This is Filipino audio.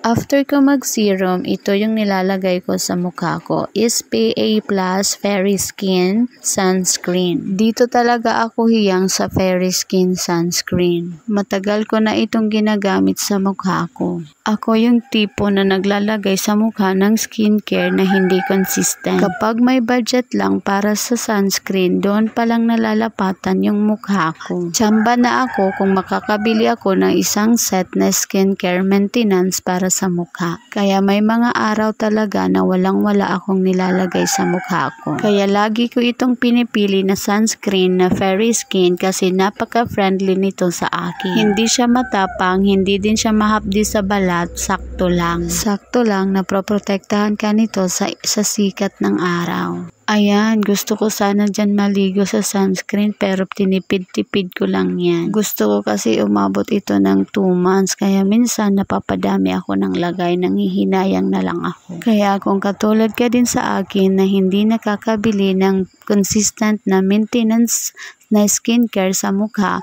After ko mag-serum, ito yung nilalagay ko sa mukha ko. Is PA+ Fairy Skin Sunscreen. Dito talaga ako hiyang sa Fairy Skin Sunscreen. Matagal ko na itong ginagamit sa mukha ko. Ako yung tipo na naglalagay sa mukha ng skincare na hindi consistent. Kapag may budget lang para sa sunscreen, doon palang nalalapatan yung mukha ko. Tsamba na ako kung makakabili ako ng isang set na skincare maintenance para sa mukha. Kaya may mga araw talaga na walang-wala akong nilalagay sa mukha ko. Kaya lagi ko itong pinipili na sunscreen na Fairy Skin kasi napaka-friendly nito sa akin. Hindi siya matapang, hindi din siya mahapdi sa balat. Sakto lang. Sakto lang na proprotektahan ka nito sa sikat ng araw. Ayan, gusto ko sana dyan maligo sa sunscreen pero tinipid-tipid ko lang yan. Gusto ko kasi umabot ito ng 2 months kaya minsan napapadami ako ng lagay, nanghihinayang na lang ako. Kaya kung katulad ka din sa akin na hindi nakakabili ng consistent na maintenance na skincare sa mukha,